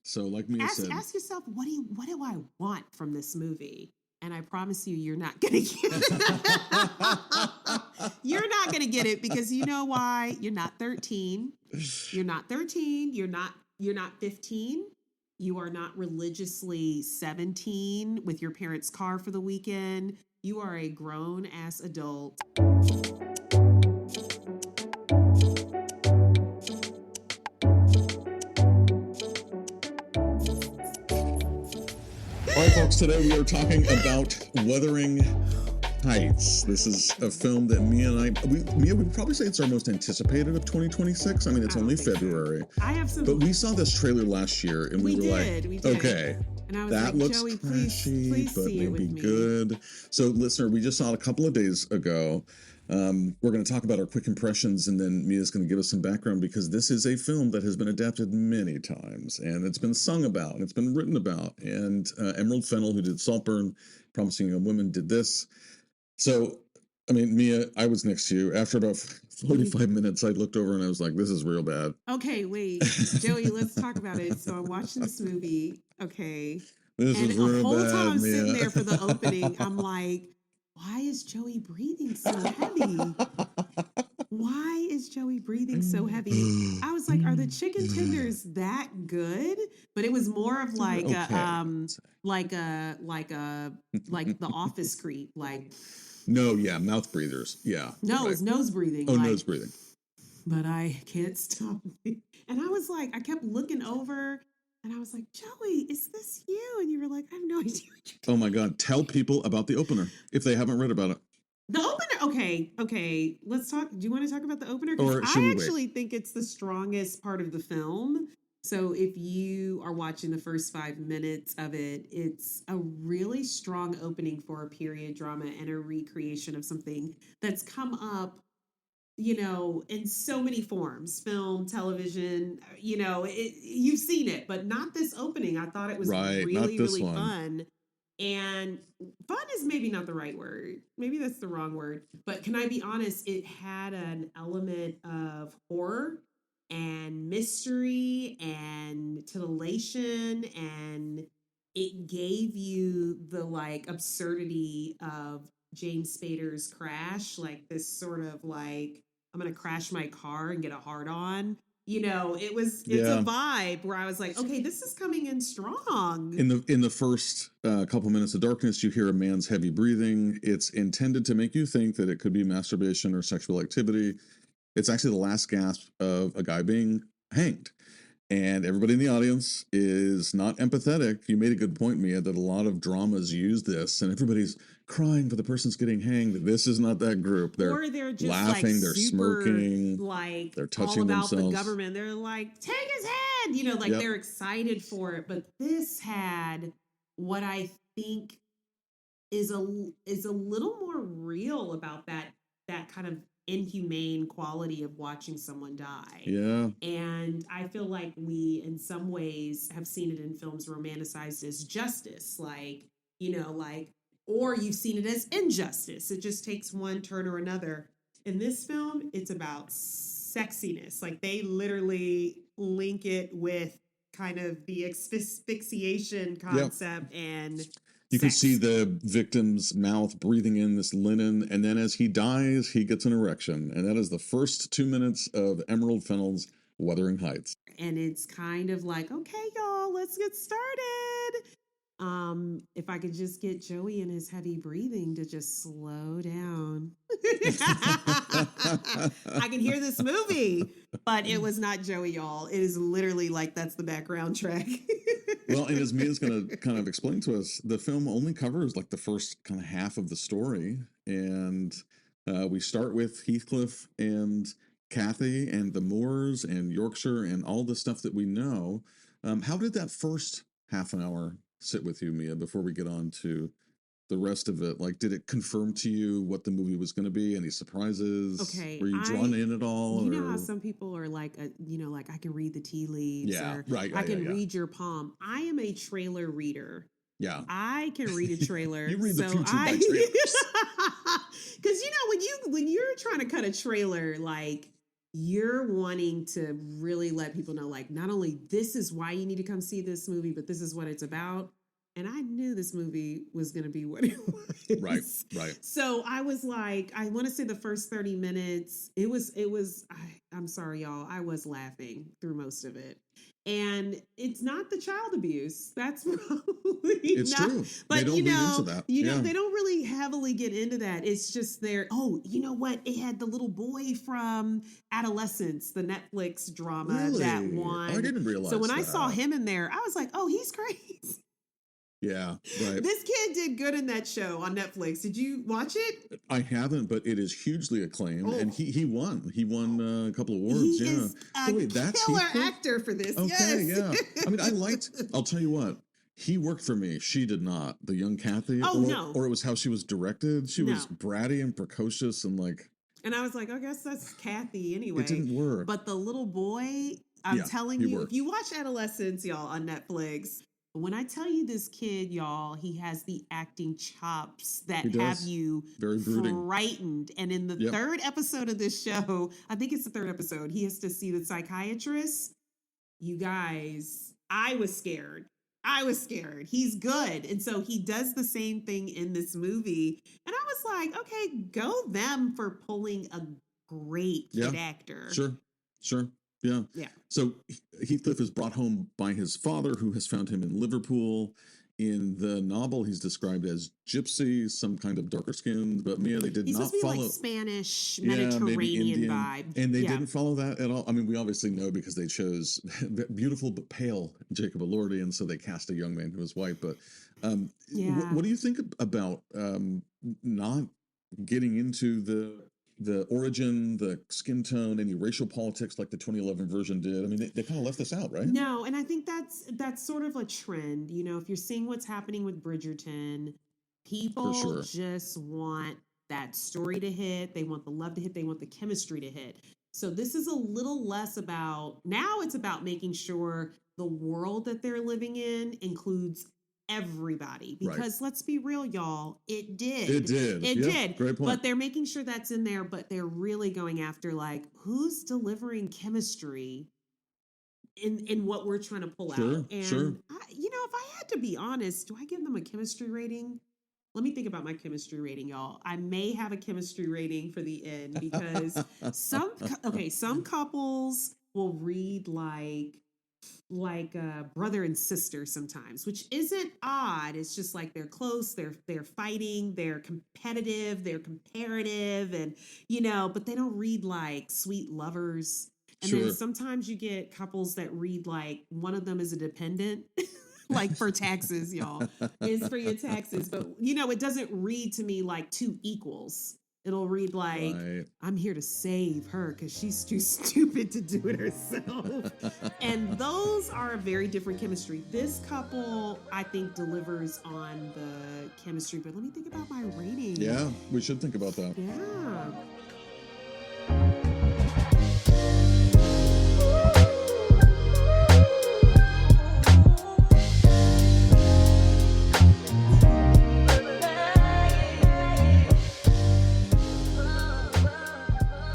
So like Mia said, ask yourself, what do I want from this movie? And I promise you, you're not going to get it. You're not going to get it because you know why? You're not 13. You're not 13. You're not 15. You are not religiously 17 with your parents' car for the weekend. You are a grown-ass adult. All right, folks, today we are talking about Wuthering Heights. This is a film that Mia and I, we would probably say it's our most anticipated of 2026. I mean, it's only February. So. I have some. But we saw this trailer last year and we were like, okay, and I was that like, looks Joey, trashy, please but see maybe good. So, listener, we just saw it a couple of days ago. We're going to talk about our quick impressions, and then Mia's going to give us some background because this is a film that has been adapted many times, and it's been sung about, and it's been written about. And Emerald Fennell, who did Saltburn, Promising Young Women, did this. So, I mean, Mia, I was next to you. After about 45 minutes, I looked over and I was like, this is real bad. Okay, wait. Joey, let's talk about it. So I'm watching this movie. Okay. This is real bad, the whole time I'm sitting Mia. there for the opening, I'm like, why is Joey breathing so heavy? Why is Joey breathing so heavy? I was like, are the chicken tenders that good? But it was more of like like the office creep, like. No, yeah, mouth breathers. Yeah. No, right. It's nose breathing. Oh, like, nose breathing. But I can't stop. And I was like, I kept looking over and I was like, Joey, is this you? And you were like, I have no idea what you're doing. Oh my God. Tell people about the opener if they haven't read about it. The opener, okay. Let's talk. Do you want to talk about the opener? Or should I actually think it's the strongest part of the film. So if you are watching the first 5 minutes of it, it's a really strong opening for a period drama and a recreation of something that's come up, you know, in so many forms, film, television, you know, you've seen it, but not this opening. I thought it was really fun. And fun is maybe not the right word. Maybe that's the wrong word. But can I be honest? It had an element of horror and mystery and titillation, and it gave you the like absurdity of James Spader's Crash, like this sort of like, I'm gonna crash my car and get a hard on. You know, it's a vibe where I was like, okay, this is coming in strong. In the first couple minutes of darkness, you hear a man's heavy breathing. It's intended to make you think that it could be masturbation or sexual activity. It's actually the last gasp of a guy being hanged. And everybody in the audience is not empathetic. You made a good point, Mia, that a lot of dramas use this, and everybody's crying for the person's getting hanged. This is not that group. They're just laughing, like they're super, smirking, like they're touching all about themselves. The government. They're like, take his head, you know, like they're excited for it. But this had what I think is a little more real about that kind of inhumane quality of watching someone die. Yeah. And I feel like we, in some ways, have seen it in films romanticized as justice, like, you know, like, or you've seen it as injustice. It just takes one turn or another. In this film, it's about sexiness. Like, they literally link it with kind of the asphyxiation concept and you can see the victim's mouth breathing in this linen, and then as he dies, he gets an erection. And that is the first 2 minutes of Emerald Fennell's Wuthering Heights. And it's kind of like, okay, y'all, let's get started. If I could just get Joey and his heavy breathing to just slow down. I can hear this movie, but it was not Joey, y'all. It is literally like that's the background track. Well, and as Mia's going to kind of explain to us, the film only covers like the first kind of half of the story. And we start with Heathcliff and Cathy and the Moors and Yorkshire and all the stuff that we know. How did that first half an hour sit with you, Mia, before we get on to the rest of it? Like, did it confirm to you what the movie was going to be? Any surprises? Okay. Were you drawn in at all? You know how some people are like, you know, like I can read the tea leaves. Yeah, or right. I can read your palm. I am a trailer reader. Yeah. I can read a trailer. You read the future by trailers. Because, you know, when you're trying to cut a trailer, like, you're wanting to really let people know, like, not only this is why you need to come see this movie, but this is what it's about. And I knew this movie was going to be what it was. Right. So I was like, I want to say the first 30 minutes, I'm sorry, y'all. I was laughing through most of it. And it's not the child abuse. That's probably It's not. true. But they don't read into that. they don't really heavily get into that. It's just you know what? It had the little boy from Adolescence, the Netflix drama that won. I didn't realize So when that. I saw him in there, I was like, oh, he's crazy. Yeah, right. This kid did good in that show on Netflix. Did you watch it? I haven't, but it is hugely acclaimed, and he won. He won a couple of awards. He is a killer actor for this. Okay, yes. yeah. I mean, I'll tell you what. He worked for me. She did not. The young Cathy. No. Or it was how she was directed. She was bratty and precocious and like. And I was like, I guess that's Cathy anyway. It didn't work. But the little boy, I'm telling you, if you watch Adolescence, y'all, on Netflix, when I tell you this kid, y'all, he has the acting chops that have you very frightened. And in the third episode of this show, I think it's the third episode, he has to see the psychiatrist. You guys, I was scared. He's good. And so he does the same thing in this movie. And I was like, okay, go them for pulling a great kid actor. Sure. Yeah. So Heathcliff is brought home by his father, who has found him in Liverpool. In the novel, he's described as gypsy, some kind of darker skinned, but Mia, they did not follow like Spanish, Mediterranean vibe. And they didn't follow that at all. I mean, we obviously know because they chose beautiful but pale Jacob Elordi, and so they cast a young man who was white. But what do you think about not getting into the origin, the skin tone, any racial politics like the 2011 version did? I mean, they kind of left this out, right? No, and I think that's sort of a trend. You know, if you're seeing what's happening with Bridgerton, people just want that story to hit. They want the love to hit. They want the chemistry to hit. So this is a little less about, now it's about making sure the world that they're living in includes everybody, because let's be real, y'all, it did. Great point. But they're making sure that's in there, but they're really going after, like, who's delivering chemistry in what we're trying to pull out. And if I had to be honest, do I give them a chemistry rating? Let me think about my chemistry rating, y'all. I may have a chemistry rating for the end, because some couples will read like brother and sister sometimes, which isn't odd. It's just like they're close, they're fighting, they're competitive, they're comparative, and but they don't read like sweet lovers. And then sometimes you get couples that read like one of them is a dependent, like for taxes, y'all. It's for your taxes, but it doesn't read to me like two equals. It'll read like, I'm here to save her because she's too stupid to do it herself. And those are a very different chemistry. This couple, I think, delivers on the chemistry. But let me think about my rating. Yeah, we should think about that. Yeah.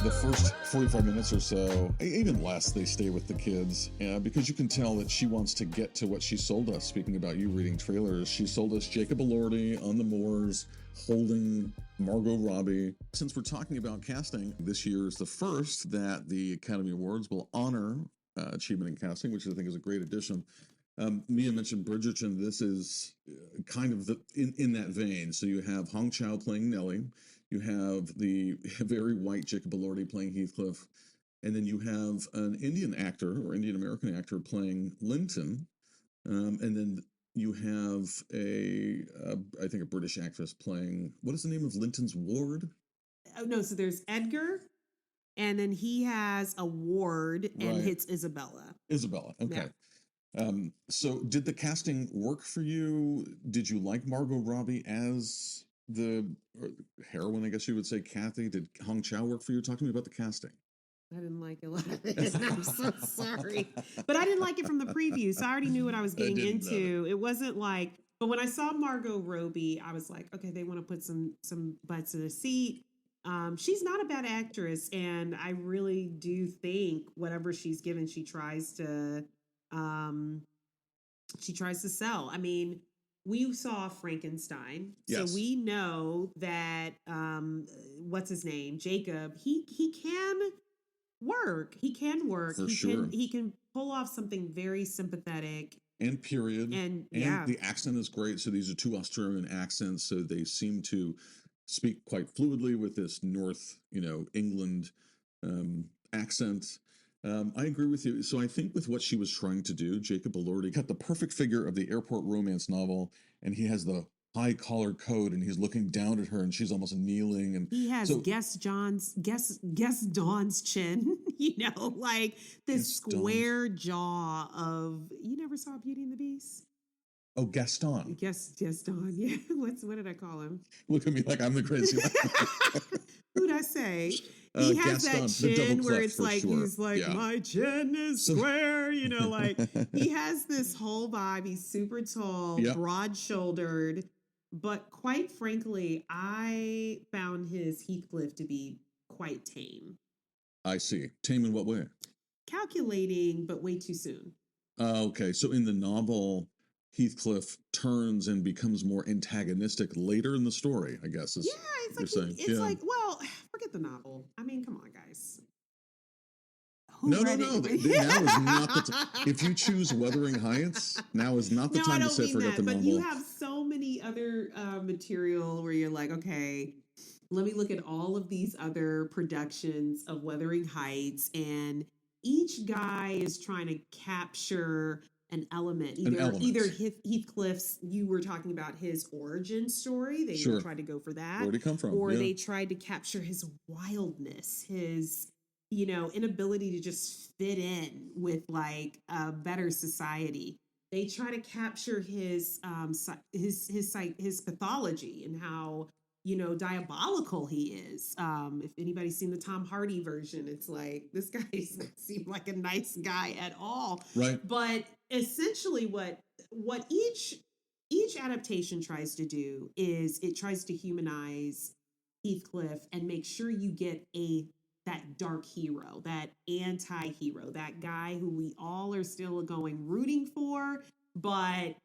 The first 45 minutes or so, even less, they stay with the kids, because you can tell that she wants to get to what she sold us. Speaking about you reading trailers, she sold us Jacob Elordi on the moors holding Margot Robbie. Since we're talking about casting, this year is the first that the Academy Awards will honor achievement in casting, which I think is a great addition. Mia mentioned Bridgerton. This is kind of in that vein. So you have Hong Chow playing Nellie. You have the very white Jacob Elordi playing Heathcliff. And then you have an Indian actor or Indian American actor playing Linton. And then you have I think a British actress playing, what is the name of Linton's ward? Oh, no, so there's Edgar, and then he has a ward, and it's Isabella. Isabella, okay. Yeah. So did the casting work for you? Did you like Margot Robbie as the heroine, I guess you would say, Cathy? Did Hong Chow work for you? Talk to me about the casting. I didn't like a lot of it. I'm so sorry. But I didn't like it from the preview, so I already knew what I was getting into. It wasn't like, but when I saw Margot Robbie, I was like, okay, they want to put some butts in a seat. she's not a bad actress, and I really do think whatever she's given, um, she tries to sell. I mean, we saw Frankenstein, so Yes, we know that what's his name, Jacob. He can work. He can work. for He sure. can pull off something very sympathetic. And period. And And yeah, the accent is great. So these are two Australian accents. So they seem to speak quite fluidly with this North, England accent. I agree with you. So I think with what she was trying to do, Jacob Elordi got the perfect figure of the airport romance novel, and he has the high collared coat, and he's looking down at her, and she's almost kneeling, and he has so guess Dawn's chin. Like this Gaston. square jaw of. You never saw Beauty and the Beast? Oh, Gaston. Guess Dawn. Yeah. What did I call him? Look at me like I'm the crazy one. Who'd I say? He has Gaston, that the double chin where clef it's for like sure. he's like, Yeah. my chin is square, like he has this whole vibe. He's super tall, Yep. broad shouldered, but quite frankly, I found his Heathcliff to be quite tame. I see. Tame in what way? Calculating, but way too soon. Okay, so in the novel, Heathcliff turns and becomes more antagonistic later in the story, I guess. Yeah, it's like saying. it's like, well, forget the novel. I mean, come on, guys. No. Now is not the time. If you choose Wuthering Heights, now is not the time to say forget the but novel. you have so many other material where you're like, okay, let me look at all of these other productions of Wuthering Heights, and each guy is trying to capture an element. Either Heathcliff's, you were talking about his origin story. They Sure. tried to go for that. Where'd he come from? Or Yeah. they tried to capture his wildness, his inability to just fit in with like a better society. They try to capture his pathology and how diabolical he is. If anybody's seen the Tom Hardy version, it's like this guy doesn't seem like a nice guy at all. Right. But essentially, what each adaptation tries to do is it tries to humanize Heathcliff and make sure you get that dark hero, that anti-hero, that guy who we all are still going rooting for, but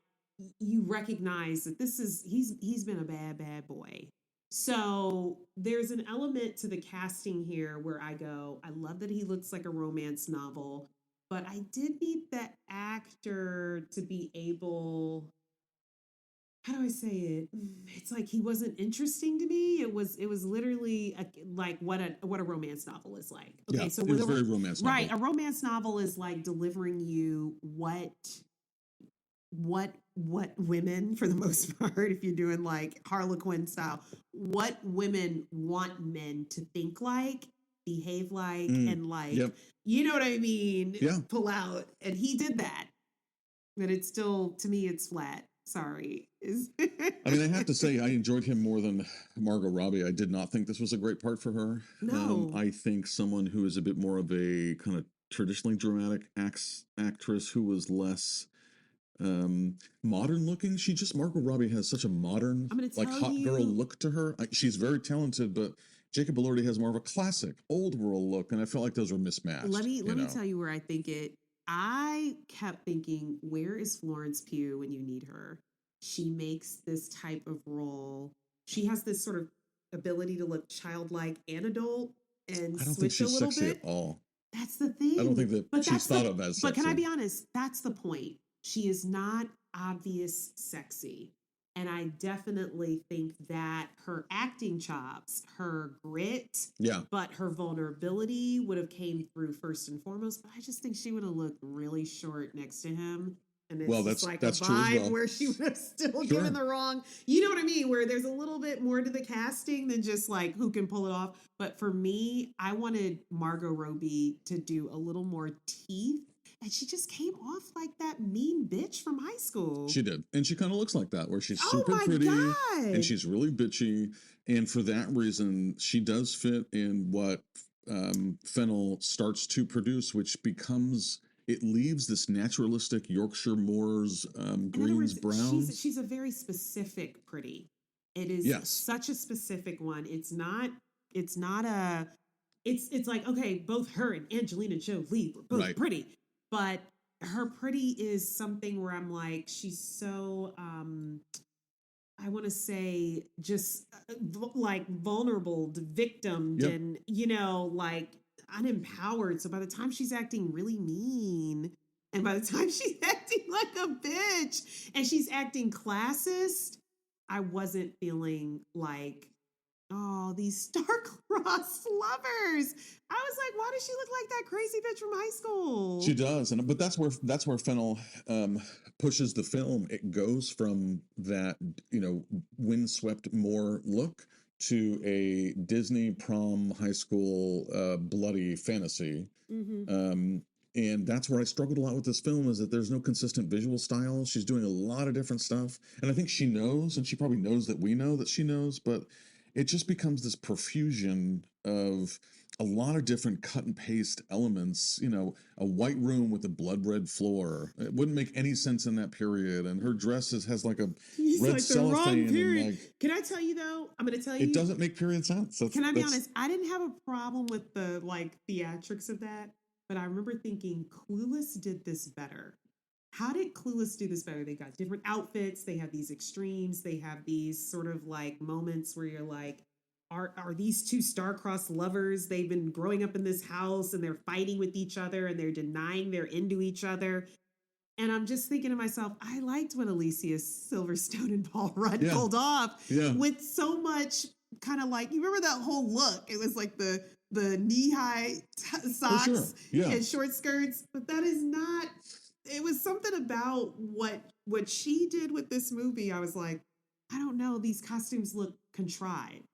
you recognize that he's been a bad boy. So there's an element to the casting here where I love that he looks like a romance novel, but I did need that actor to be able, how do I say it? It's like he wasn't interesting to me. It was literally like what a romance novel is like. Okay, Yeah, so it was very romance novel. right, a romance novel is like delivering you what women, for the most part, if you're doing like Harlequin style, what women want men to think like, behave like, and like, Yep. you know what I mean? Yeah. Pull out. And he did that. But it's still, to me, it's flat. Sorry. I mean, I have to say, I enjoyed him more than Margot Robbie. I did not think this was a great part for her. No. I think someone who is a bit more of a kind of traditionally dramatic actress who was less modern looking. Margot Robbie has such a modern, like hot girl look to her. She's very talented, but Jacob Elordi has more of a classic old world look, and I felt like those were mismatched. Let me tell you where I think it. I kept thinking, where is Florence Pugh when you need her? She makes this type of role. She has this sort of ability to look childlike and adult, and I don't switch think she's a little sexy bit. at all. That's the thing. I don't think that she's thought of as sexy. But can I be honest? That's the point. She is not obvious sexy. And I definitely think that her acting chops, her grit, but her vulnerability would have came through first and foremost. But I just think she would have looked really short next to him. And it's like a vibe where she would have still given the wrong, you know what I mean? Where there's a little bit more to the casting than just like who can pull it off. But for me, I wanted Margot Robbie to do a little more teeth. And she just came off like that mean bitch from high school. She did. And she kind of looks like that, where she's super pretty and she's really bitchy. And for that reason, she does fit in what Fennell starts to produce, which becomes, it leaves this naturalistic Yorkshire moors, greens, browns. She's a very specific pretty. It is such a specific one. It's not it's not a, it's like, okay, both her and Angelina Jolie were both Right. pretty, but her pretty is something where I'm like, she's so, I want to say just like vulnerable, victimed, Yep. and, like unempowered. So by the time she's acting really mean, and by the time she's acting like a bitch, and she's acting classist, I wasn't feeling like, oh, these star-crossed lovers. I was like, why does she look like that crazy bitch from high school? She does, but that's where Fennell pushes the film. It goes from that windswept Moor look to a Disney prom high school bloody fantasy. And that's where I struggled a lot with this film, is that there's no consistent visual style. She's doing a lot of different stuff, and I think she knows, and she probably knows that we know that she knows, but it just becomes this profusion of a lot of different cut and paste elements. A white room with a blood red floor. It wouldn't make any sense in that period. And her dress has like a red like cellophane. The wrong period. And like, can I tell you though? I'm going to tell you. It doesn't make period sense. Can I be honest? I didn't have a problem with the theatrics of that, but I remember thinking Clueless did this better. How did Clueless do this better? They got different outfits. They have these extremes. They have these sort of like moments where you're like, are these two star-crossed lovers? They've been growing up in this house and they're fighting with each other and they're denying they're into each other. And I'm just thinking to myself, I liked what Alicia Silverstone and Paul Rudd pulled off with so much kind of like, you remember that whole look? It was like the knee-high socks and short skirts, but that is not, it was something about what she did with this movie. I was like, I don't know, these costumes look contrived.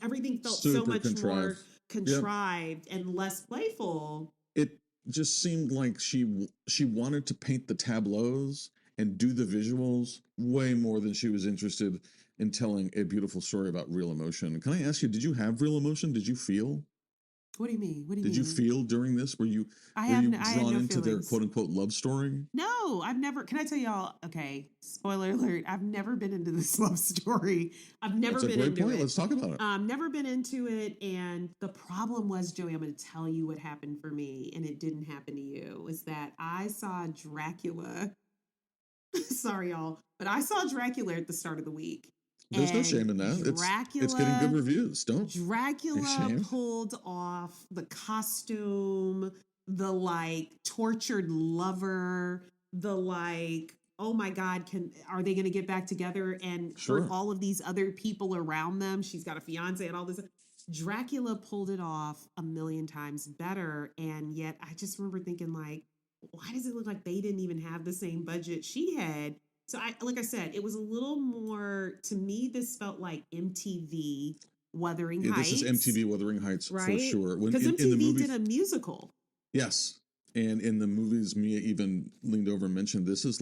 Everything felt so much more contrived and less playful. It just seemed like she wanted to paint the tableaus and do the visuals way more than she was interested in telling a beautiful story about real emotion. Can I ask you, did you have real emotion? Did you feel? What do you mean? Did you feel during this? Were you drawn into their quote unquote love story? No, I've never. Can I tell y'all? Okay, spoiler alert. I've never been into this love story. I've never been into it. That's a great point. Let's talk about it. Never been into it. And the problem was, Joey, I'm going to tell you what happened for me, and it didn't happen to you, is that I saw Dracula. Sorry, y'all. But I saw Dracula at the start of the week. There's no shame in that. It's getting good reviews. Dracula pulled off the costume, the tortured lover, the oh my God, are they going to get back together and hurt all of these other people around them? She's got a fiance and all this. Dracula pulled it off a million times better. And yet I just remember thinking why does it look like they didn't even have the same budget she had? So like I said, it was a little more, to me, this felt like MTV Wuthering Heights. This is MTV Wuthering Heights, right? For sure. Because MTV did a musical. Yes. And in the movies, Mia even leaned over and mentioned, this is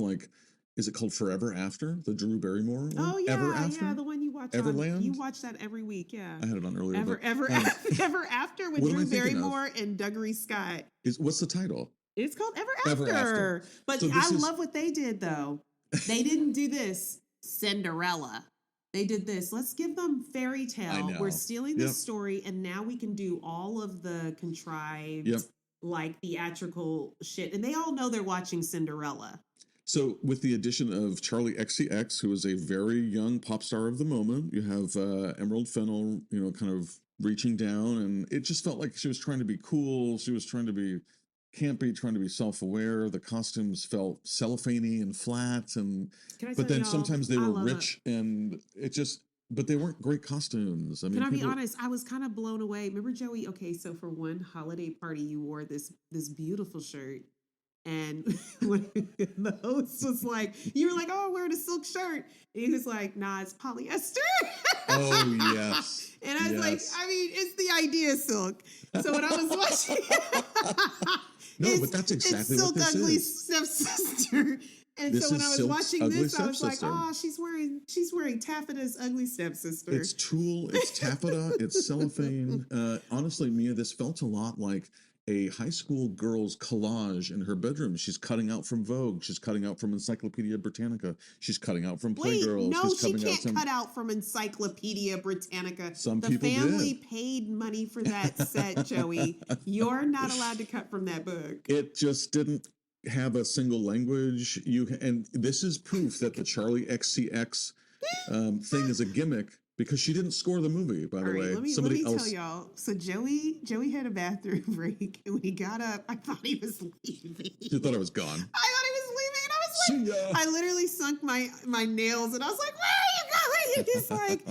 is it called Forever After? The Drew Barrymore one? Oh, yeah. Ever After? Yeah, the one you watch Everland? You watch that every week, yeah. I had it on earlier. Ever After with Drew Barrymore and Dougray Scott. What's the title? It's called Ever After. But so I love what they did, though. They didn't do this Cinderella. They did this. Let's give them fairy tale. We're stealing the story, and now we can do all of the contrived, theatrical shit. And they all know they're watching Cinderella. So with the addition of Charlie XCX, who is a very young pop star of the moment, you have Emerald Fennell, kind of reaching down, and it just felt like she was trying to be cool. She was trying to be campy, trying to be self-aware. The costumes felt cellophane and flat, but then sometimes they were rich, and but they weren't great costumes. I mean, can I be honest? I was kind of blown away. Remember, Joey? Okay, so for one holiday party, you wore this beautiful shirt, and when the host was like, you were like, "Oh, I'm wearing a silk shirt," and he was like, "Nah, it's polyester." Oh yes. And I was like, I mean, it's the idea of silk. So when I was watching, but that's exactly what this ugly is. Stepsister. And this so when I was watching this, I was like, oh, she's wearing Taffeta's ugly stepsister. It's tulle, it's taffeta, it's cellophane. Honestly, Mia, this felt a lot like a high school girl's collage in her bedroom. She's cutting out from Vogue. She's cutting out from Encyclopedia Britannica. She's cutting out from Wait, Playgirl. no, She's she cutting can't cut out from Encyclopedia Britannica. Some the people family did. paid money for that set, Joey. You're not allowed to cut from that book. It just didn't have a single language. And this is proof that the Charlie XCX thing is a gimmick, because she didn't score the movie, by the way. Let me tell y'all. So Joey had a bathroom break, and when he got up, I thought he was leaving. You thought I was gone. I thought he was leaving, and I was like, I literally sunk my nails, and I was like, where are you going? And he's like,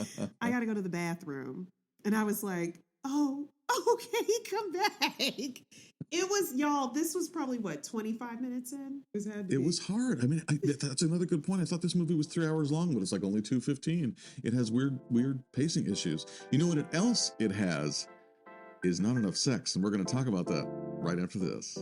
I got to go to the bathroom. And I was like, oh, okay, come back. It was, y'all, this was probably, 25 minutes in? It was hard. I mean, that's another good point. I thought this movie was 3 hours long, but it's like only 2:15. It has weird pacing issues. You know what else it has is not enough sex, and we're going to talk about that right after this.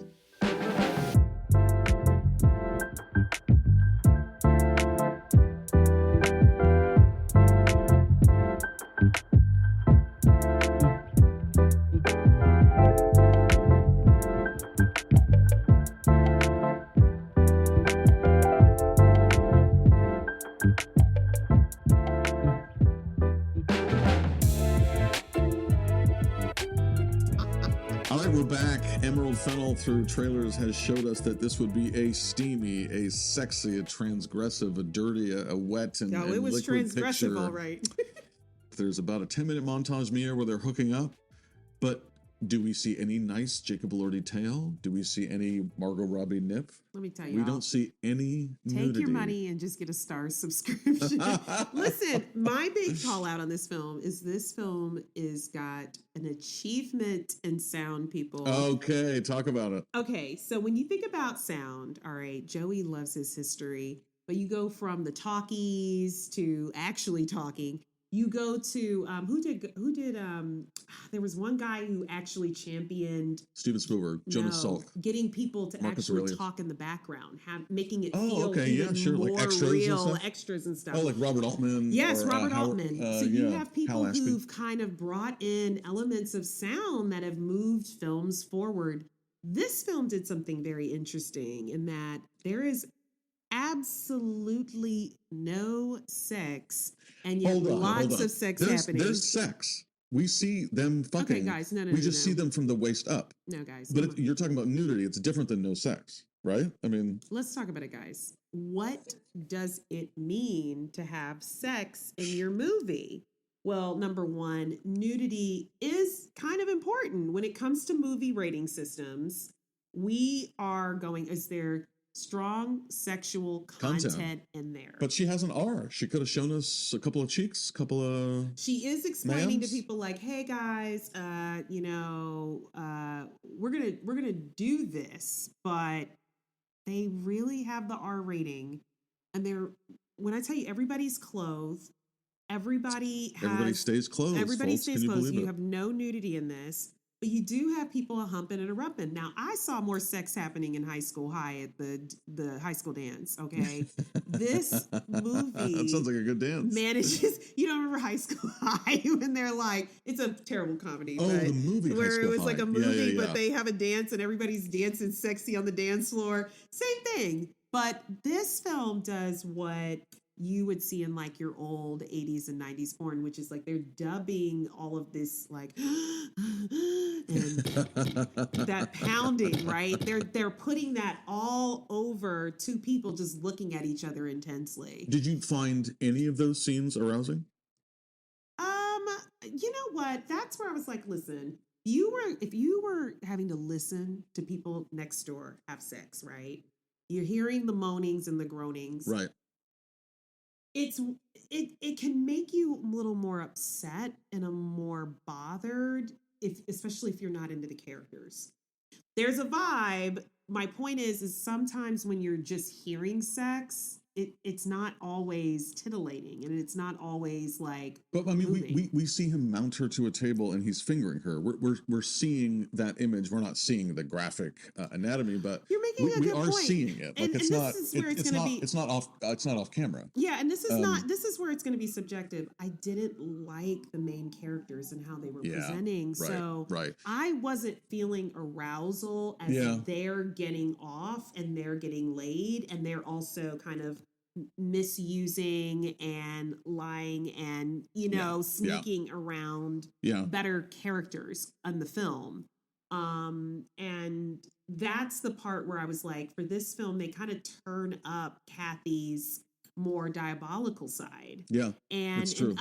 All right, we're back. Emerald Fennell, through trailers, has showed us that this would be a steamy, a sexy, a transgressive, a dirty, a wet, and it was liquid transgressive, picture. all right. There's about a 10-minute montage, Mia, where they're hooking up. But do we see any nice Jacob Elordi tail? Do we see any Margot Robbie nip? Let me tell you, we don't see any nudity. Take your money and just get a star subscription. Listen, my big call out on this film is got an achievement in sound, people. Okay, talk about it. Okay, so when you think about sound, all right, Joey loves his history, but you go from the talkies to actually talking. You go to there was one guy who actually championed Steven Spielberg, Jonas Salk, getting people to Marcus actually Aurelius. talk in the background, making it feel even more like extras real, extras and stuff. Oh, like Robert Altman. Yes, or, Robert Altman. So you have people Hal Ashby. who've kind of brought in elements of sound that have moved films forward. This film did something very interesting in that there is absolutely no sex, and yet lots of sex happening. There's sex. We see them fucking. Okay, guys, no. We just see them from the waist up. No, guys. But you're talking about nudity. It's different than no sex, right? I mean, let's talk about it, guys. What does it mean to have sex in your movie? Well, number one, nudity is kind of important when it comes to movie rating systems. We are going, is there strong sexual content in there? But she has an R. She could have shown us a couple of cheeks, She is explaining to people like, hey guys, we're gonna do this, but they really have the R rating. And when I tell you everybody's clothed, everybody stays clothed. Everybody stays clothed. You have no nudity in this. But you do have people humping and erupting. Now, I saw more sex happening in high school high at the high school dance, okay? This movie... That sounds like a good dance. Manages... You don't remember High School High when they're like... It's a terrible comedy. Oh, the movie where it was High. Like a movie, yeah. But they have a dance and everybody's dancing sexy on the dance floor. Same thing. But this film does what you would see in like your old 80s and 90s porn, which is like they're dubbing all of this like and that pounding, right? They're putting that all over two people just looking at each other intensely. Did you find any of those scenes arousing? You know what? That's where I was like, listen, if you were having to listen to people next door have sex, right? You're hearing the moanings and the groanings. Right. It can make you a little more upset and a more bothered, especially if you're not into the characters. There's a vibe. My point is sometimes when you're just hearing sex, it's not always tittillating, and it's not always like But I mean, moving. we see him mount her to a table and he's fingering her. We're seeing that image. We're not seeing the graphic anatomy, but You're making a we good are point. seeing it. Like And this is where it's going to be. it's not off camera. Yeah, and this is Um, this is where it's going to be subjective. I didn't like the main characters and how they were presenting. Right, So right. I wasn't feeling arousal as Yeah. they're getting off and they're getting laid, and they're also kind of misusing and lying and, sneaking around better characters in the film. And that's the part where I was like, for this film, they kind of turn up Cathy's more diabolical side. Yeah. And in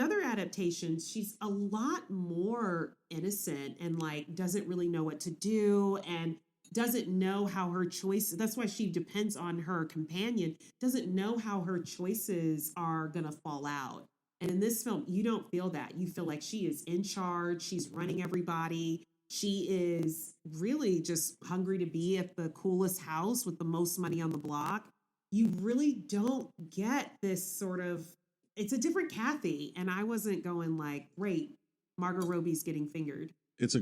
other adaptations, she's a lot more innocent and like doesn't really know what to do and doesn't know how her choices, that's why she depends on her companion, doesn't know how her choices are going to fall out. And in this film, you don't feel that. You feel like she is in charge. She's running everybody. She is really just hungry to be at the coolest house with the most money on the block. You really don't get this sort of, it's a different Cathy. And I wasn't going like, great, Margot Robbie's getting fingered. It's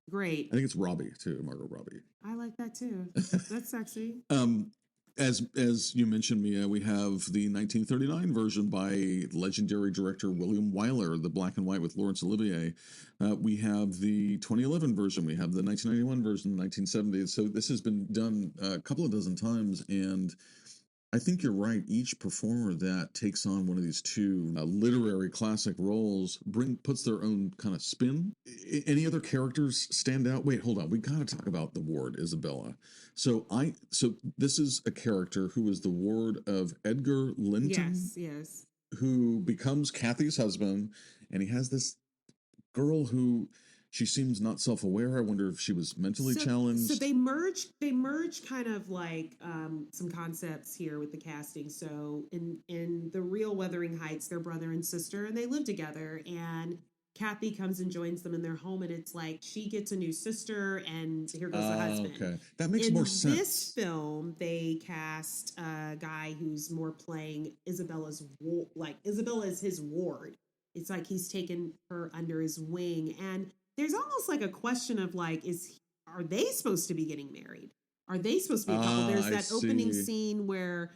great. I think it's Robbie too, Margot Robbie. I like that too. That's sexy. As you mentioned, Mia, we have the 1939 version by legendary director William Wyler, the black and white with Laurence Olivier. We have the 2011 version. We have the 1991 version, the 1970s. So this has been done a couple of dozen times, and I think you're right. Each performer that takes on one of these two literary classic roles puts their own kind of spin. Any other characters stand out? Wait, hold on. We got to talk about the ward, Isabella. So this is a character who is the ward of Edgar Linton. Yes. Who becomes Cathy's husband, and he has this girl who she seems not self-aware. I wonder if she was mentally challenged. So they merge kind of like some concepts here with the casting. So in the real Wuthering Heights, they're brother and sister, and they live together. And Cathy comes and joins them in their home, and it's like she gets a new sister, and here goes the husband. Okay, that makes more sense. In this film, they cast a guy who's more playing Isabella is his ward. It's like he's taken her under his wing, and there's almost like a question of like, are they supposed to be getting married? Are they supposed to be a couple? There's that opening scene where,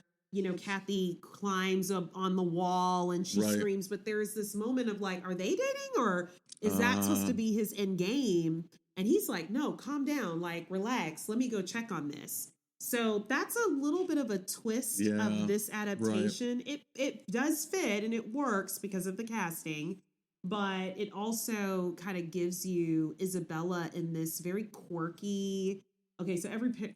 Cathy climbs up on the wall and she screams, but there's this moment of like, are they dating, or is that supposed to be his end game? And he's like, no, calm down, like relax. Let me go check on this. So that's a little bit of a twist of this adaptation. Right. It does fit and it works because of the casting, but it also kind of gives you Isabella in this very quirky. Okay, so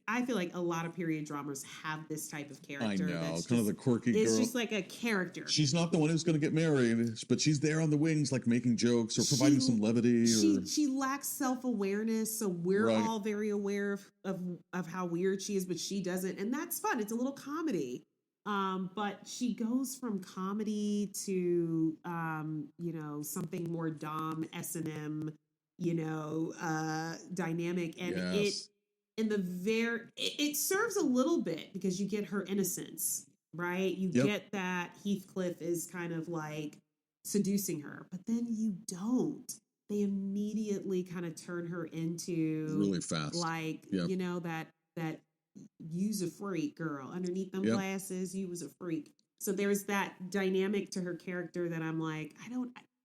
I feel like a lot of period dramas have this type of character. I know, kind of the quirky girl. It's just like a character. She's not the one who's going to get married, but she's there on the wings, like making jokes or providing some levity. She lacks self-awareness, so we're all very aware of how weird she is, but she doesn't, and that's fun. It's a little comedy. But she goes from comedy to something more dom S&M, dynamic, and it serves a little bit because you get her innocence, right? You get that Heathcliff is kind of like seducing her, but then you don't. They immediately kind of turn her into really fast, like that you's a freak, girl. Underneath them glasses, you was a freak. So there's that dynamic to her character that I'm like,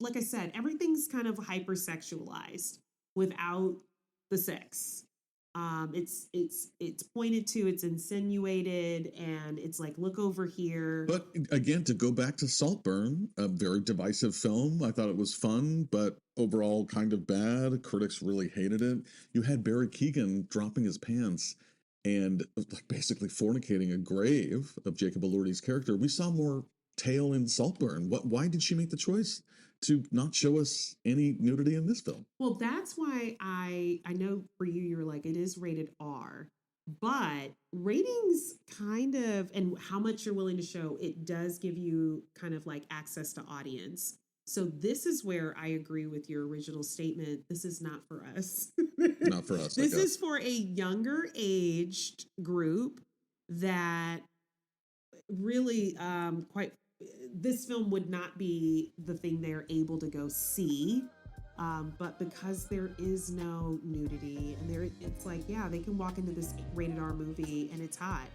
like I said, everything's kind of hypersexualized without the sex. It's pointed to, it's insinuated, and it's like, look over here. But again, to go back to Saltburn, a very divisive film. I thought it was fun, but overall kind of bad. Critics really hated it. You had Barry Keoghan dropping his pants and basically fornicating a grave of Jacob Elordi's character. We saw more tail in Saltburn. Why did she make the choice to not show us any nudity in this film? Well, that's why I know for you're like, it is rated R, but ratings kind of, and how much you're willing to show, it does give you kind of like access to audience. So this is where I agree with your original statement. This is not for us. Not for us. This is for a younger aged group that really quite. This film would not be the thing they're able to go see. But because there is no nudity and it's like, yeah, they can walk into this rated R movie and it's hot.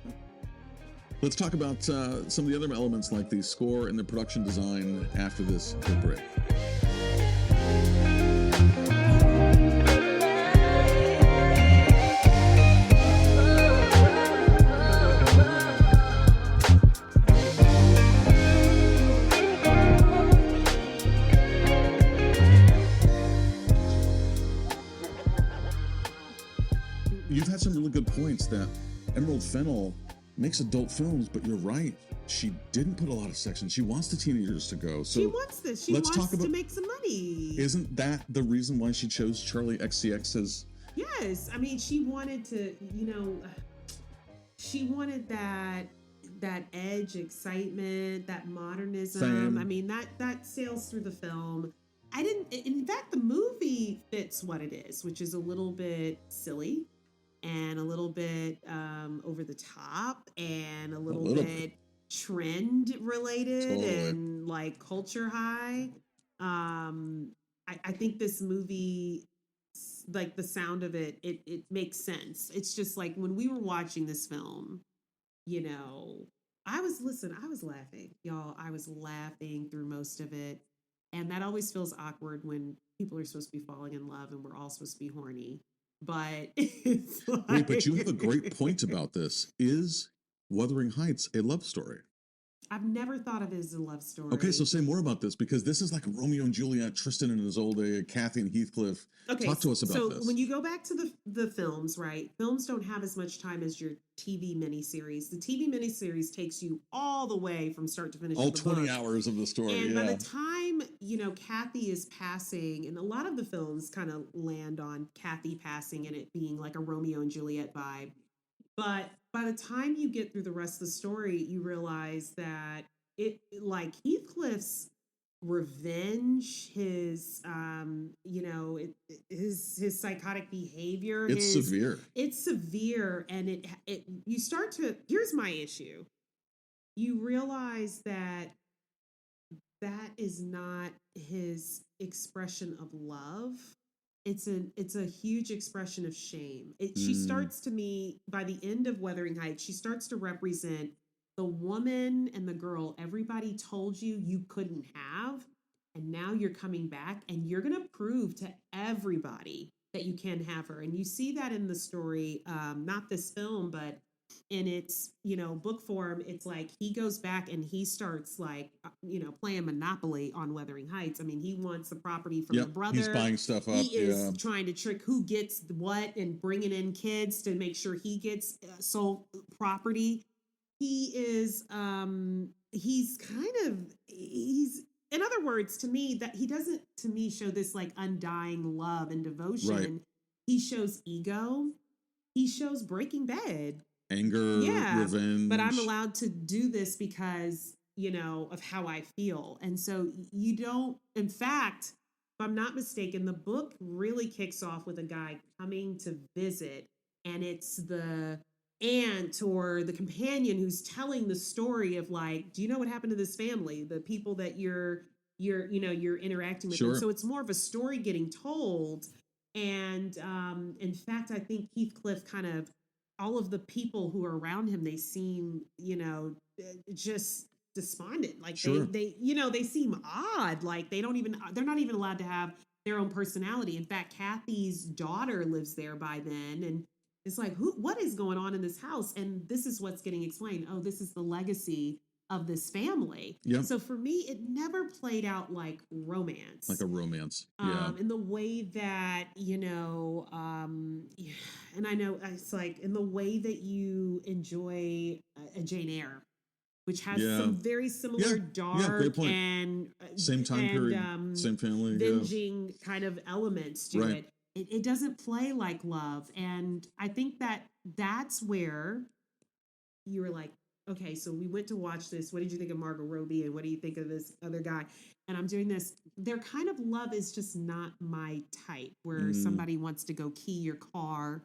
Let's talk about some of the other elements like the score and the production design after this quick break. You've had some really good points that Emerald Fennell makes adult films, but you're right. She didn't put a lot of sections. She wants the teenagers to go. So she wants this. She wants to make some money. Isn't that the reason why she chose Charlie XCX as? Yes. I mean, she wanted to, she wanted that edge, excitement, that modernism. Same. I mean, that sails through the film. In fact, the movie fits what it is, which is a little bit silly and a little bit over the top and a little bit trend related and like culture high. I think this movie, like the sound of it makes sense. It's just like when we were watching this film, I was laughing, y'all. I was laughing through most of it. And that always feels awkward when people are supposed to be falling in love and we're all supposed to be horny. But it's like... Wait, but you have a great point about this. Is Wuthering Heights a love story? I've never thought of it as a love story. Okay, so say more about this, because this is like Romeo and Juliet, Tristan and Isolde, Cathy and Heathcliff. Okay, talk to us about this. So when you go back to the films, right? Films don't have as much time as your TV miniseries. The TV miniseries takes you all the way from start to finish. All 20 hours of the story. And by the time, Cathy is passing, and a lot of the films kind of land on Cathy passing and it being like a Romeo and Juliet vibe. But by the time you get through the rest of the story, you realize that like Heathcliff's revenge, his his psychotic behavior, it's severe. It's severe, and you start to. Here's my issue. You realize that is not his expression of love. It's a huge expression of shame. She starts, to me, by the end of Wuthering Heights, she starts to represent the woman and the girl everybody told you couldn't have. And now you're coming back and you're going to prove to everybody that you can have her. And you see that in the story, not this film, but in its, book form. It's like he goes back and he starts like, playing Monopoly on Wuthering Heights. I mean, he wants the property from the brother. He's buying stuff up. He is trying to trick who gets what and bringing in kids to make sure he gets sole property. He is, he's in other words, to me, that he doesn't, to me, show this like undying love and devotion. Right. He shows ego. He shows breaking bed. Anger, revenge. But I'm allowed to do this because, of how I feel. And so you don't, in fact, if I'm not mistaken, the book really kicks off with a guy coming to visit, and it's the aunt or the companion who's telling the story of like, do you know what happened to this family? The people that you're interacting with. Sure. And so it's more of a story getting told. And in fact, I think Heathcliff kind of, all of the people who are around him, they seem, just despondent. Like they seem odd. Like they're not even allowed to have their own personality. In fact, Cathy's daughter lives there by then. And it's like, what is going on in this house? And this is what's getting explained. Oh, this is the legacy of this family. Yep. So for me, it never played out like romance. Like a romance. Yeah. In the way that, and I know it's like in the way that you enjoy a Jane Eyre, which has some very similar dark and same time period, same family, binging kind of elements to it. It doesn't play like love. And I think that's where you were like, okay, so we went to watch this. What did you think of Margot Robbie? And what do you think of this other guy? And I'm doing this. Their kind of love is just not my type, where somebody wants to go key your car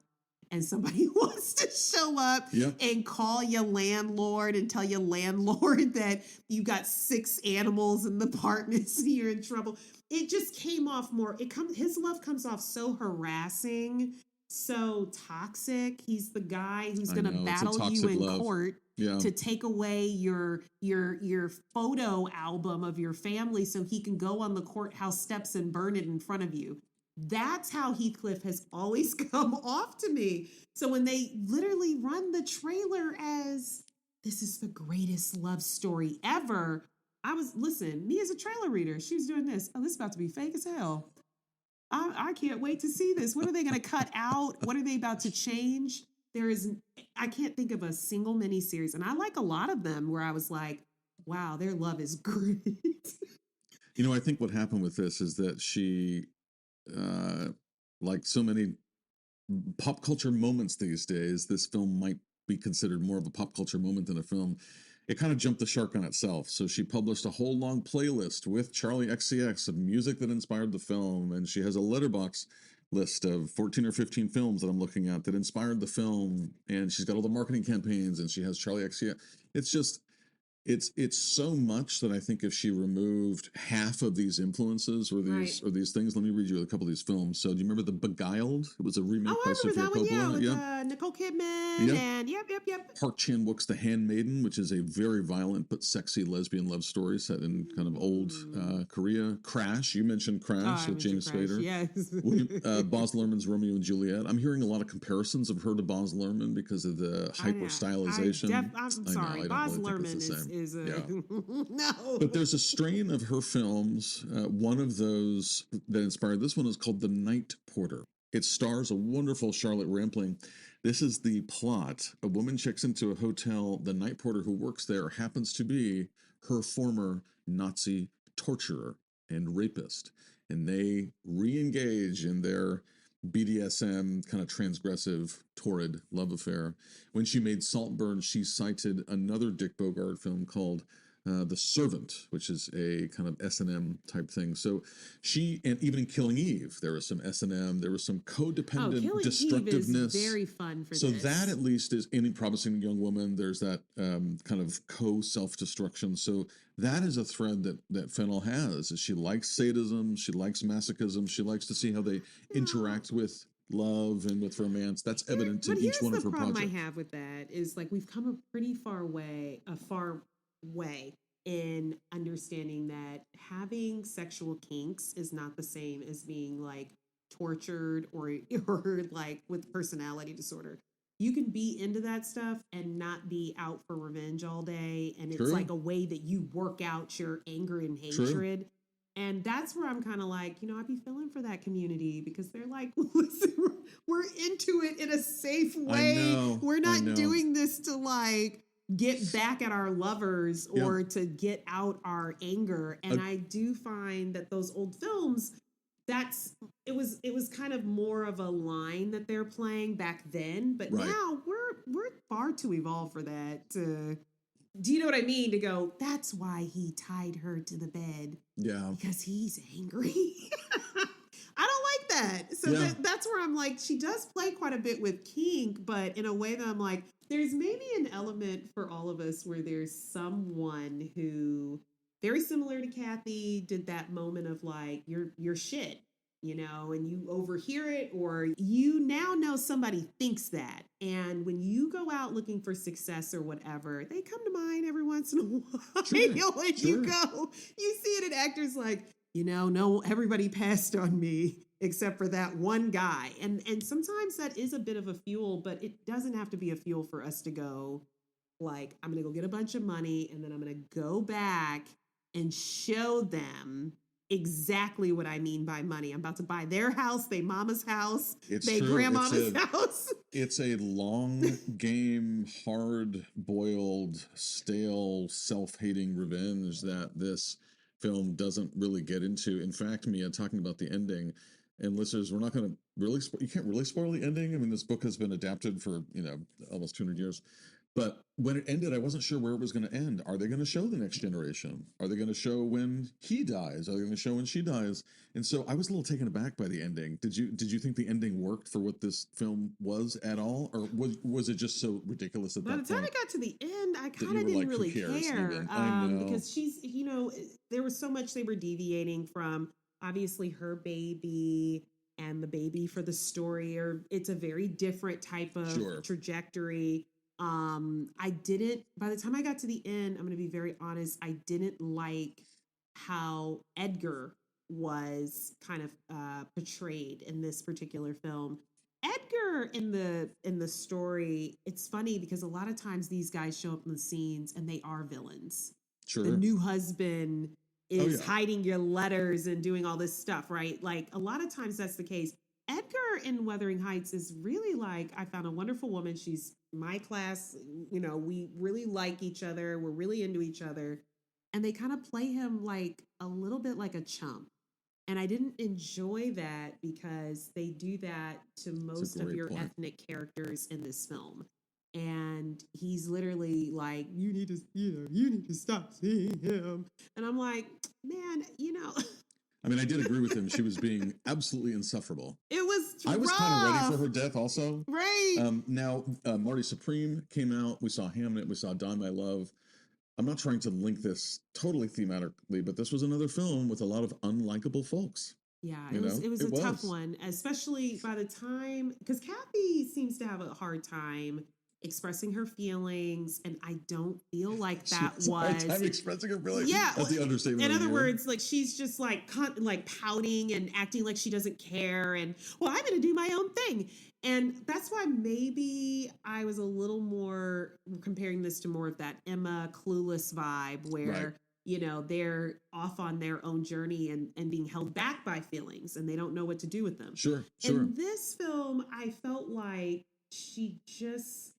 and somebody wants to show up and call your landlord and tell your landlord that you got 6 animals in the apartment, so you're in trouble. It just came off more. His love comes off so harassing, so toxic. He's the guy who's going to battle you in court to take away your photo album of your family so he can go on the courthouse steps and burn it in front of you. That's how Heathcliff has always come off to me. So when they literally run the trailer as this is the greatest love story ever, me as a trailer reader, she was doing this. Oh, this is about to be fake as hell. I can't wait to see this. What are they going to cut out? What are they about to change? I can't think of a single miniseries, and I like a lot of them where I was like, wow, their love is great. I think what happened with this is that she, like so many pop culture moments these days, this film might be considered more of a pop culture moment than a film. It kind of jumped the shark on itself. So she published a whole long playlist with Charlie XCX of music that inspired the film. And she has a letterbox list of 14 or 15 films that I'm looking at that inspired the film. And she's got all the marketing campaigns and she has Charlie XCX. It's just, it's so much that I think if she removed half of these influences or these things, let me read you a couple of these films. So do you remember The Beguiled? It was a remake by Sofia Coppola. With Nicole Kidman and yep. Park Chan-wook's The Handmaiden, which is a very violent but sexy lesbian love story set in kind of old Korea. Crash, you mentioned Crash with James Spader. Yes. Baz Luhrmann's Romeo and Juliet. I'm hearing a lot of comparisons of her to Baz Luhrmann because of the hyper stylization. I'm sorry, Baz Luhrmann is no. But there's a strain of her films. One of those that inspired this one is called The Night Porter. It stars a wonderful Charlotte Rampling. This is the plot. A woman checks into a hotel. The night porter who works there happens to be her former Nazi torturer and rapist. And they re-engage in their BDSM kind of transgressive, torrid love affair. When she made Saltburn, she cited another Dick Bogart film called The Servant, which is a kind of S&M type thing. So and even in Killing Eve, there was some S&M, there was some codependent destructiveness. Eve is very fun for so this. That at least is any Promising Young Woman. There's that kind of self-destruction. So that is a thread that Fennell has. Is she likes sadism, she likes masochism, she likes to see how they interact with love and with romance. That's evident in each one of her projects. The problem I have with that is like we've come a pretty far way in understanding that having sexual kinks is not the same as being like tortured or like with personality disorder. You can be into that stuff and not be out for revenge all day. And it's like a way that you work out your anger and hatred. And that's where I'm kind of like, I'd be feeling for that community because they're like, listen, we're into it in a safe way. We're not doing this to like get back at our lovers or to get out our anger. And I do find that those old films, it was kind of more of a line that they're playing back then, but now we're far too evolved for that. Do you know what I mean? To go, that's why he tied her to the bed. Yeah. Because he's angry. I don't like that. So that's where I'm like, she does play quite a bit with kink, but in a way that I'm like, there's maybe an element for all of us where there's someone who, very similar to Cathy, did that moment of like, you're shit, and you overhear it, or you now know somebody thinks that. And when you go out looking for success or whatever, they come to mind every once in a while. You go, you see it in actors like, no, everybody passed on me except for that one guy. And sometimes that is a bit of a fuel, but it doesn't have to be a fuel for us to go like, I'm going to go get a bunch of money and then I'm going to go back and show them exactly what I mean by money. I'm about to buy their house, their mama's house, their grandmama's house. It's a long game, hard-boiled, stale, self-hating revenge that this film doesn't really get into. In fact, Mia, talking about the ending, and listeners, we're not going to really, you can't really spoil the ending. I mean, this book has been adapted for, almost 200 years. But when it ended, I wasn't sure where it was going to end. Are they going to show the next generation? Are they going to show when he dies? Are they going to show when she dies? And so I was a little taken aback by the ending. Did you think the ending worked for what this film was at all, or was it just so ridiculous at By that the time point I got to the end, I that kind you of were didn't like, really who cares? care Even I know. because she's, there was so much they were deviating from. Obviously, her baby and the baby for the story, or it's a very different type of Sure. trajectory. I didn't. By the time I got to the end, I'm going to be very honest. I didn't like how Edgar was kind of portrayed in this particular film. Edgar in the story, it's funny because a lot of times these guys show up in the scenes and they are villains. Sure. The new husband is yeah. hiding your letters and doing all this stuff, right? Like a lot of times that's the case. Edgar in Wuthering Heights is really like, I found a wonderful woman. She's my class. We really like each other. We're really into each other. And they kind of play him like a little bit like a chump. And I didn't enjoy that because they do that to most of your point. ethnic characters in this film. And he's literally like, you need to stop seeing him. And I'm like, man, I mean, I did agree with him. She was being absolutely insufferable. It was I was kind of ready for her death also. Right. Now, Marty Supreme came out. We saw Hamnet. We saw Die My Love. I'm not trying to link this totally thematically, but this was another film with a lot of unlikable folks. Yeah, it was a tough one, especially by the time, because Cathy seems to have a hard time expressing her feelings, and I don't feel like that was hard time expressing her feelings. Yeah, that's the understatement. In other words, like she's just like pouting and acting like she doesn't care, and well, I'm going to do my own thing, and that's why maybe I was a little more comparing this to more of that Emma Clueless vibe, where they're off on their own journey and being held back by feelings, and they don't know what to do with them. Sure. In this film, I felt like she just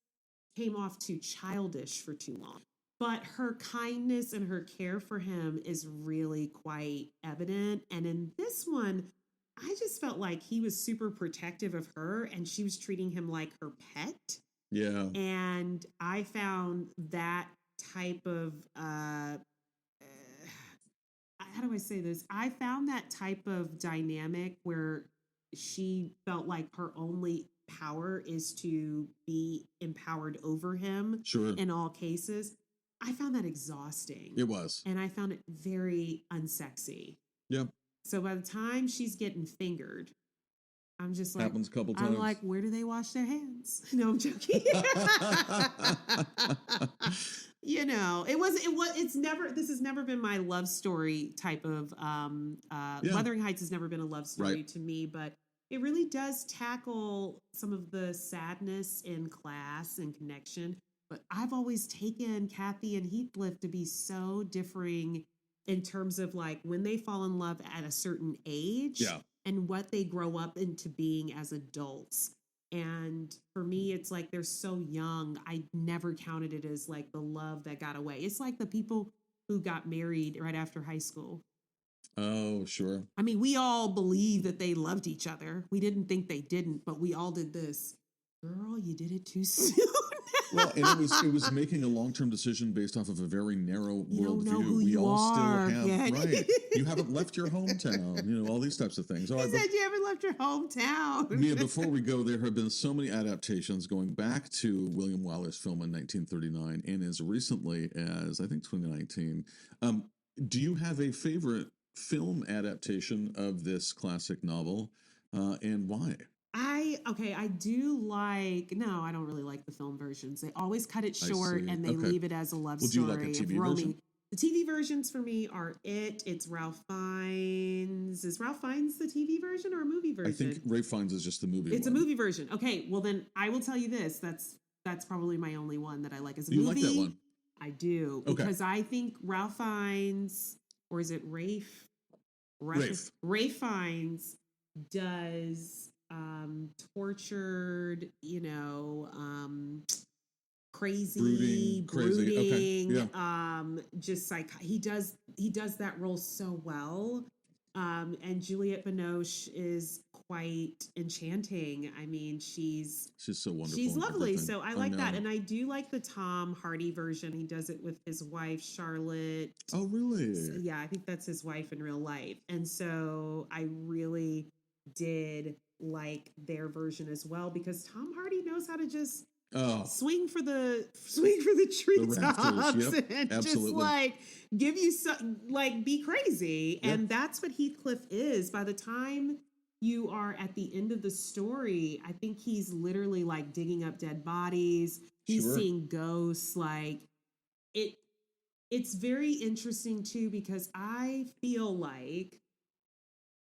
came off too childish for too long. But her kindness and her care for him is really quite evident. And in this one, I just felt like he was super protective of her and she was treating him like her pet. Yeah. And I found that type of, how do I say this? I found that type of dynamic where she felt like her only power is to be empowered over him in all cases. I found that exhausting. It was. And I found it very unsexy. Yeah. So by the time she's getting fingered, I'm just like, happens a couple times. I'm like, where do they wash their hands? No, I'm joking. This has never been my love story type of, Wuthering Heights has never been a love story to me, but it really does tackle some of the sadness in class and connection. But I've always taken Cathy and Heathcliff to be so differing in terms of like when they fall in love at a certain age and what they grow up into being as adults. And for me, it's like they're so young. I never counted it as like the love that got away. It's like the people who got married right after high school. Oh, sure. I mean, we all believe that they loved each other. We didn't think they didn't, but we all did this. Girl, you did it too soon. Well, and it was making a long-term decision based off of a very narrow worldview. We all still have yet. Right. You haven't left your hometown. All these types of things. All right, said you haven't left your hometown. Mia, before we go, there have been so many adaptations going back to William Wyler's film in 1939 and as recently as I think 2019. Do you have a favorite film adaptation of this classic novel, and why? I do like, no, I don't really like the film versions. They always cut it short and they leave it as a love story. Do you like a TV version? The TV versions for me are it's Ralph Fiennes. Is Ralph Fiennes the TV version or a movie version? I think Ralph Fiennes is just the movie It's a movie version. Okay, well then I will tell you this. That's probably my only one that I like as a movie. You like that one? I do. Because I think Ralph Fiennes, or is it Rafe? Rafe Fiennes does tortured, crazy, brooding, okay. just like he does that role so well. And Juliette Binoche is quite enchanting. I mean, she's so wonderful. She's lovely. Everything. So I like that. And I do like the Tom Hardy version. He does it with his wife, Charlotte. Oh, really? So, yeah, I think that's his wife in real life. And so I really did like their version as well, because Tom Hardy knows how to just swing for the treetops, yep, and absolutely. just like give you some, like, be crazy. Yep. And that's what Heathcliff is. By the time you are at the end of the story, I think he's literally like digging up dead bodies. He's seeing ghosts. Like it's very interesting too, because I feel like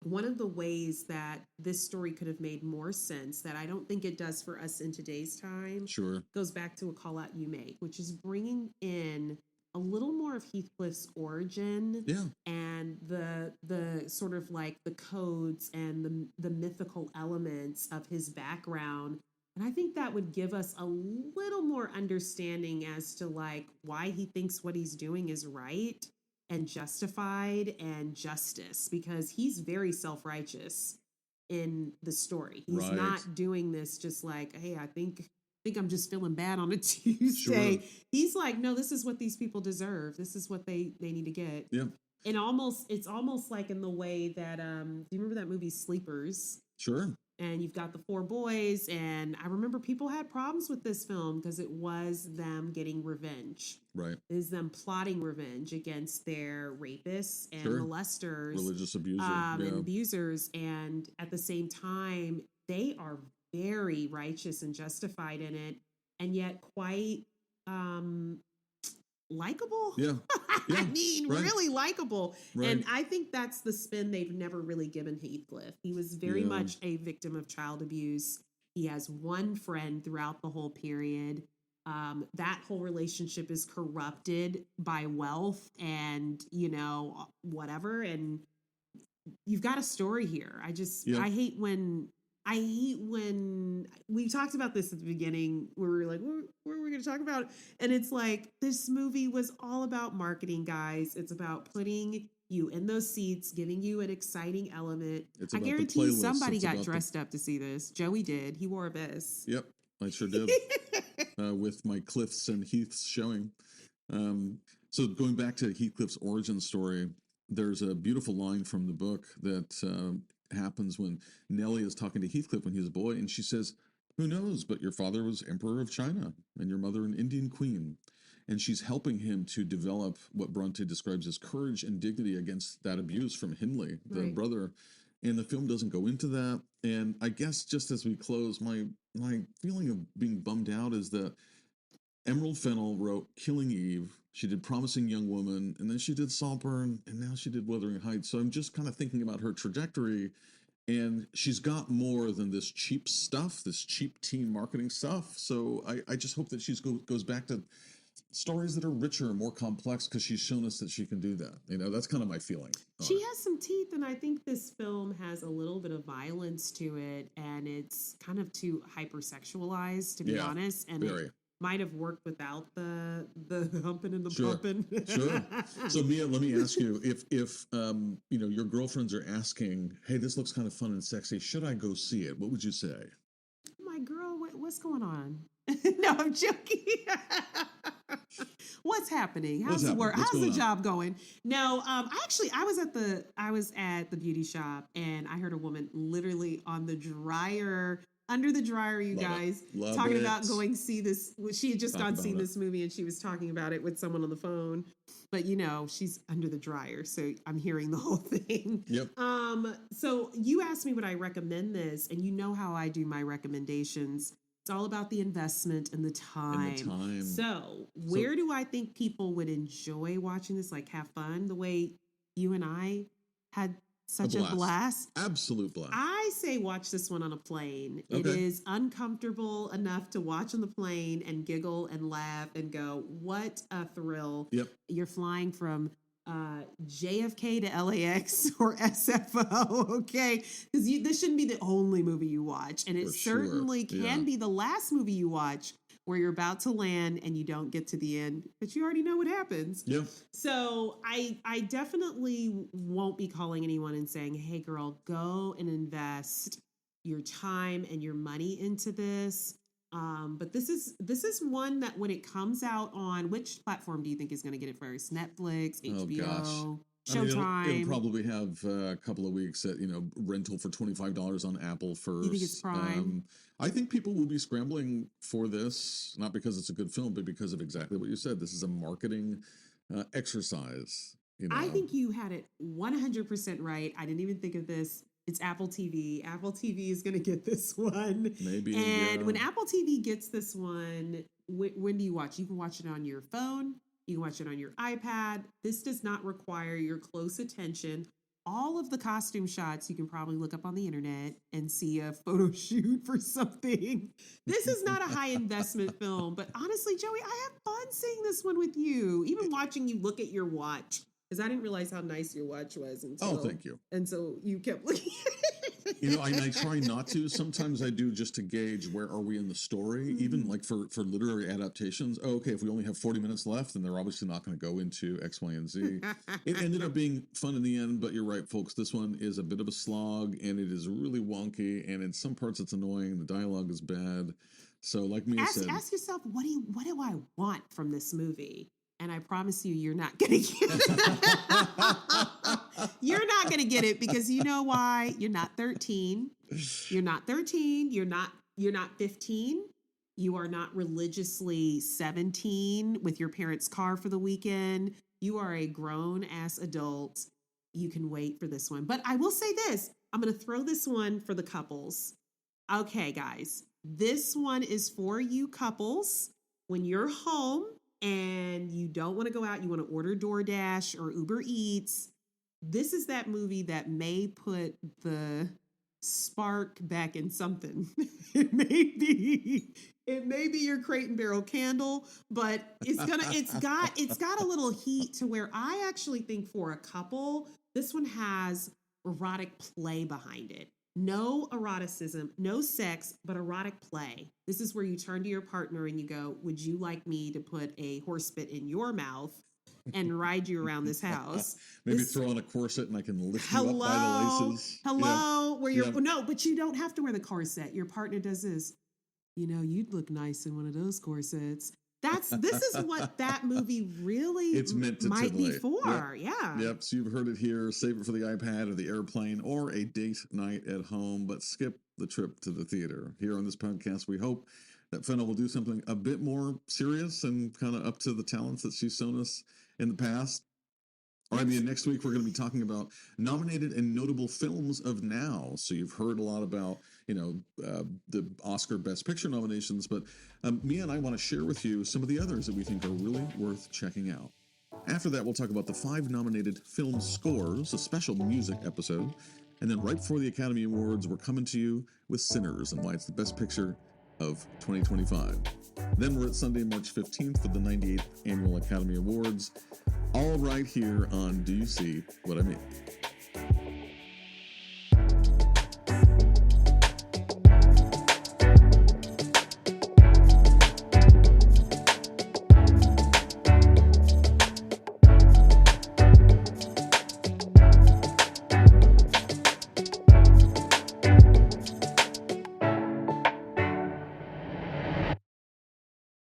one of the ways that this story could have made more sense, that I don't think it does for us in today's time, goes back to a call out you make, which is bringing in a little more of Heathcliff's origin, and the sort of like the codes and the mythical elements of his background. And I think that would give us a little more understanding as to like why he thinks what he's doing is right and justified and justice, because he's very self-righteous in the story. He's not doing this just like, hey, I think I'm just feeling bad on a Tuesday. He's like, no, this is what these people deserve. This is what they need to get. Yeah. And it's almost like in the way that, do you remember that movie Sleepers? Sure. And you've got the four boys. And I remember people had problems with this film because it was them getting revenge. Right. It is them plotting revenge against their rapists and molesters. Religious abusers. And abusers. And at the same time, they are very righteous and justified in it. And yet quite likable. Yeah. I mean, really likable. And I think that's the spin they've never really given Heathcliff. He was very much a victim of child abuse. He has one friend throughout the whole period. That whole relationship is corrupted by wealth and, whatever. And you've got a story here. I hate when we talked about this at the beginning, where we were like, what are we going to talk about? And it's like, this movie was all about marketing, guys. It's about putting you in those seats, giving you an exciting element. I guarantee somebody got dressed up to see this. Joey did. He wore a vest. Yep, I sure did. With my Cliffs and Heaths showing. So going back to Heathcliff's origin story, there's a beautiful line from the book that happens when Nellie is talking to Heathcliff when he was a boy, and she says, who knows, but your father was Emperor of China and your mother an Indian queen. And she's helping him to develop what Brontë describes as courage and dignity against that abuse from Hindley, the brother. And the film doesn't go into that. And I guess just as we close, my feeling of being bummed out is that Emerald Fennell wrote Killing Eve. She did Promising Young Woman, and then she did Saltburn, and now she did Wuthering Heights. So I'm just kind of thinking about her trajectory, and she's got more than this cheap stuff, this cheap teen marketing stuff. So I just hope that she goes back to stories that are richer and more complex, because she's shown us that she can do that. That's kind of my feeling. She has some teeth, and I think this film has a little bit of violence to it, and it's kind of too hypersexualized, to be honest. And it might have worked without the humping and the bumping. Sure. So Mia, let me ask you, if your girlfriends are asking, hey, this looks kind of fun and sexy, should I go see it? What would you say? My girl, what's going on? No, I'm joking. What's happening? How's the work? How's the job going? No, I was at the beauty shop, and I heard a woman literally on the dryer, under the dryer, you guys, talking about going see this. She had just gone see this movie, and she was talking about it with someone on the phone. But she's under the dryer, so I'm hearing the whole thing. Yep. So you asked me would I recommend this, and you know how I do my recommendations. It's all about the investment and the time. So where do I think people would enjoy watching this, like have fun, the way you and I had such a blast? Absolute blast. I say watch this one on a plane. Okay. It is uncomfortable enough to watch on the plane and giggle and laugh and go, what a thrill. Yep. You're flying from JFK to LAX or SFO, okay? Because this shouldn't be the only movie you watch, and it certainly can be the last movie you watch. where you're about to land and you don't get to the end, but you already know what happens. Yeah. So I definitely won't be calling anyone and saying, hey girl, go and invest your time and your money into this. But this is one that when it comes out on, which platform do you think is going to get it first? Netflix, HBO, Showtime? It'll probably have a couple of weeks at, rental for $25 on Apple first. You think it's Prime? I think people will be scrambling for this, not because it's a good film, but because of exactly what you said. This is a marketing exercise. I think you had it 100% right. I didn't even think of this. It's Apple TV. Apple TV is going to get this one. Maybe. And when Apple TV gets this one, when do you watch? You can watch it on your phone. You can watch it on your iPad. This does not require your close attention. All of the costume shots you can probably look up on the internet and see a photo shoot for something. This is not a high investment film, but honestly, Joey, I have fun seeing this one with you. Even watching you look at your watch. Because I didn't realize how nice your watch was until. Oh, thank you. And so you kept looking at it. I try not to. Sometimes I do just to gauge where are we in the story. Even like for literary adaptations. Oh, okay, if we only have 40 minutes left, then they're obviously not going to go into X, Y, and Z. It ended up being fun in the end, but you're right, folks. This one is a bit of a slog, and it is really wonky, and in some parts it's annoying. The dialogue is bad. So, like Mia said, ask yourself, what do I want from this movie? And I promise you're not going to get it. You're not going to get it because you know why? You're not 13. You're not 13. You're not 15. You are not religiously 17 with your parents' car for the weekend. You are a grown-ass adult. You can wait for this one. But I will say this. I'm going to throw this one for the couples. Okay, guys. This one is for you couples. When you're home, and you don't want to go out, you want to order DoorDash or Uber Eats, this is that movie that may put the spark back in something. It may be your Crate and Barrel candle, but it's got a little heat to where I actually think for a couple, this one has erotic play behind it. No eroticism, no sex, but erotic play. This is where you turn to your partner and you go, would you like me to put a horse bit in your mouth and ride you around this house? Maybe throw on a corset and I can lift you up by the laces. Hello, where you're no, but you don't have to wear the corset. Your partner does this. You'd look nice in one of those corsets. This is what that movie really it's meant to might titillate. be for. Yep. Yeah. Yep. So you've heard it here. Save it for the iPad or the airplane or a date night at home, but skip the trip to the theater. Here on this podcast, we hope that Fennell will do something a bit more serious and kind of up to the talents that she's shown us in the past. All right, Mia, next week we're going to be talking about nominated and notable films of now. So you've heard a lot about, the Oscar Best Picture nominations, but Mia and I want to share with you some of the others that we think are really worth checking out. After that, we'll talk about the 5 nominated film scores, a special music episode. And then right before the Academy Awards, we're coming to you with Sinners and why it's the best picture of 2025. Then we're at Sunday, March 15th for the 98th Annual Academy Awards. All right here on Do You See What I Mean?